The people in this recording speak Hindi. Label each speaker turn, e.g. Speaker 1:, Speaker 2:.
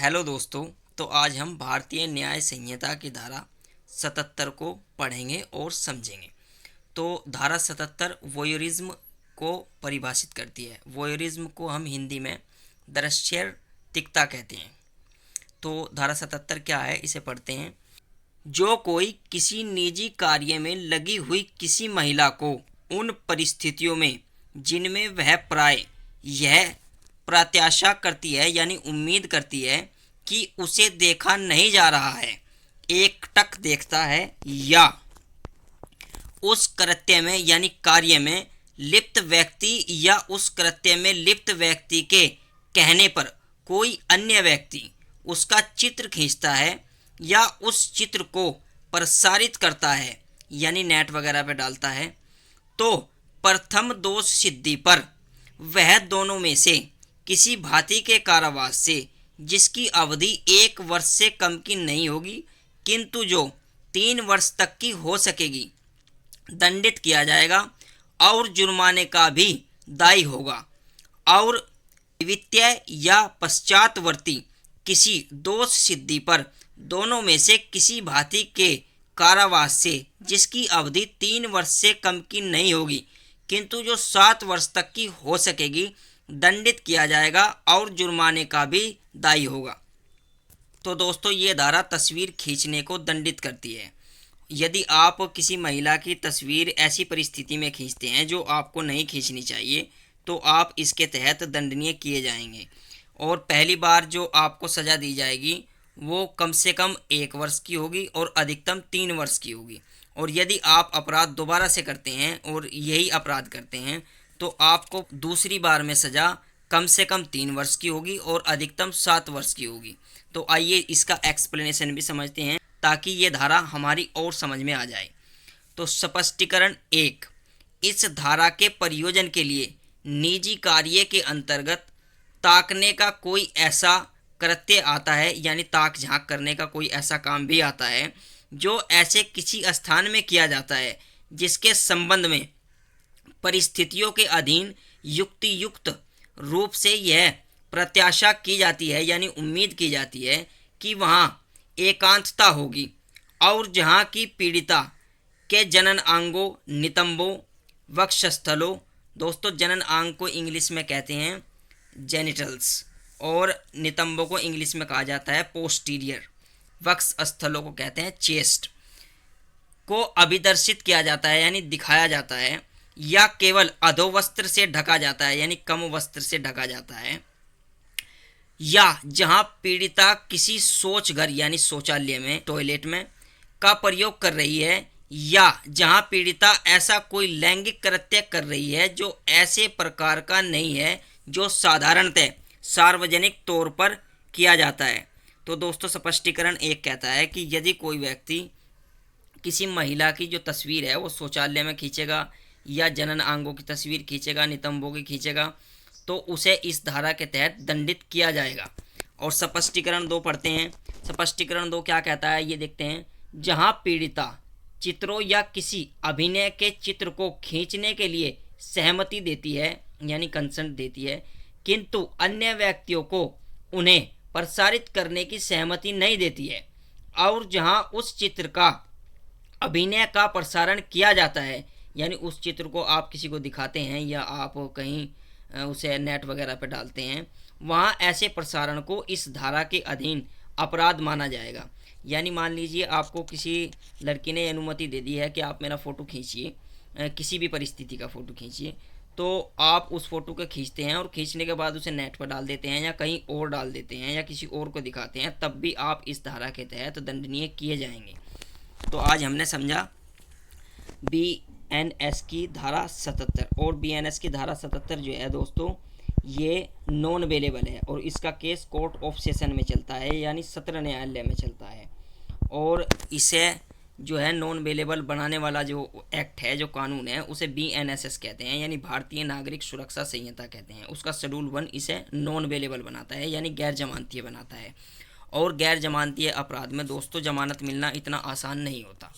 Speaker 1: हेलो दोस्तों। तो आज हम भारतीय न्याय संहिता की धारा 77 को पढ़ेंगे और समझेंगे। तो धारा 77 वोयरिज्म को परिभाषित करती है। वोयरिज्म को हम हिंदी में दृश्यतिकता कहते हैं। तो धारा 77 क्या है, इसे पढ़ते हैं। जो कोई किसी निजी कार्य में लगी हुई किसी महिला को उन परिस्थितियों में जिनमें वह प्राय यह प्रत्याशा करती है यानी उम्मीद करती है कि उसे देखा नहीं जा रहा है, एकटक देखता है, या उस कृत्य में यानी कार्य में लिप्त व्यक्ति या उस कृत्य में लिप्त व्यक्ति के कहने पर कोई अन्य व्यक्ति उसका चित्र खींचता है या उस चित्र को प्रसारित करता है यानी नेट वगैरह पे डालता है, तो प्रथम दोष सिद्धि पर वह दोनों में से किसी भांति के कारावास से जिसकी अवधि 1 वर्ष से कम की नहीं होगी किंतु जो 3 वर्ष तक की हो सकेगी दंडित किया जाएगा और जुर्माने का भी दायी होगा। और द्वितीय या पश्चातवर्ती किसी दोष सिद्धि पर दोनों में से किसी भांति के कारावास से जिसकी अवधि 3 वर्ष से कम की नहीं होगी किंतु जो 7 वर्ष तक की हो सकेगी दंडित किया जाएगा और जुर्माने का भी दायी होगा। तो दोस्तों, ये धारा तस्वीर खींचने को दंडित करती है। यदि आप किसी महिला की तस्वीर ऐसी परिस्थिति में खींचते हैं जो आपको नहीं खींचनी चाहिए तो आप इसके तहत दंडनीय किए जाएंगे। और पहली बार जो आपको सज़ा दी जाएगी वो कम से कम 1 वर्ष की होगी और अधिकतम 3 वर्ष की होगी। और यदि आप अपराध दोबारा से करते हैं और यही अपराध करते हैं तो आपको दूसरी बार में सज़ा कम से कम 3 वर्ष की होगी और अधिकतम 7 वर्ष की होगी। तो आइए इसका एक्सप्लेनेशन भी समझते हैं ताकि ये धारा हमारी और समझ में आ जाए। तो स्पष्टीकरण 1, इस धारा के प्रयोजन के लिए निजी कार्य के अंतर्गत ताकने का कोई ऐसा कृत्य आता है यानी ताक झांक करने का कोई ऐसा काम भी आता है जो ऐसे किसी स्थान में किया जाता है जिसके संबंध में परिस्थितियों के अधीन युक्तियुक्त रूप से यह प्रत्याशा की जाती है यानी उम्मीद की जाती है कि वहाँ एकांतता होगी और जहाँ की पीड़िता के जनन अंगों, नितंबों, वक्षस्थलों, दोस्तों जनन अंग को इंग्लिश में कहते हैं जेनिटल्स और नितंबों को इंग्लिश में कहा जाता है पोस्टीरियर, वक्ष स्थलों को कहते हैं चेस्ट, को अभिदर्शित किया जाता है यानी दिखाया जाता है, या केवल अधोवस्त्र से ढका जाता है यानी कम वस्त्र से ढका जाता है, या जहां पीड़िता किसी शौच घर यानी शौचालय में, टॉयलेट में का प्रयोग कर रही है, या जहां पीड़िता ऐसा कोई लैंगिक कृत्य कर रही है जो ऐसे प्रकार का नहीं है जो साधारणतः सार्वजनिक तौर पर किया जाता है। तो दोस्तों, स्पष्टीकरण 1 कहता है कि यदि कोई व्यक्ति किसी महिला की जो तस्वीर है वो शौचालय में खींचेगा या जनन अंगों की तस्वीर खींचेगा, नितंबों की खींचेगा, तो उसे इस धारा के तहत दंडित किया जाएगा। और स्पष्टीकरण 2 पढ़ते हैं। स्पष्टीकरण 2 क्या कहता है ये देखते हैं। जहां पीड़िता चित्रों या किसी अभिनय के चित्र को खींचने के लिए सहमति देती है यानी कंसेंट देती है किंतु अन्य व्यक्तियों को उन्हें प्रसारित करने की सहमति नहीं देती है, और जहां उस चित्र का अभिनय का प्रसारण किया जाता है यानी उस चित्र को आप किसी को दिखाते हैं या आप कहीं उसे नेट वगैरह पर डालते हैं, वहाँ ऐसे प्रसारण को इस धारा के अधीन अपराध माना जाएगा। यानी मान लीजिए आपको किसी लड़की ने अनुमति दे दी है कि आप मेरा फ़ोटो खींचिए, किसी भी परिस्थिति का फ़ोटो खींचिए, तो आप उस फ़ोटो को खींचते हैं और खींचने के बाद उसे नेट पर डाल देते हैं या कहीं और डाल देते हैं या किसी और को दिखाते हैं, तब भी आप इस धारा के तहत दंडनीय किए जाएंगे। तो आज हमने समझा BNS की धारा 77। और BNS की धारा 77 जो है दोस्तों ये नॉन अवेलेबल है और इसका केस कोर्ट ऑफ सेशन में चलता है यानी सत्र न्यायालय में चलता है। और इसे जो है नॉन अवेलेबल बनाने वाला जो एक्ट है, जो कानून है, उसे BNSS कहते हैं यानी भारतीय नागरिक सुरक्षा संहिता कहते हैं। उसका शेड्यूल 1 इसे नॉन अवेलेबल बनाता है यानी गैर जमानतीय बनाता है। और गैर जमानतीय अपराध में दोस्तों जमानत मिलना इतना आसान नहीं होता।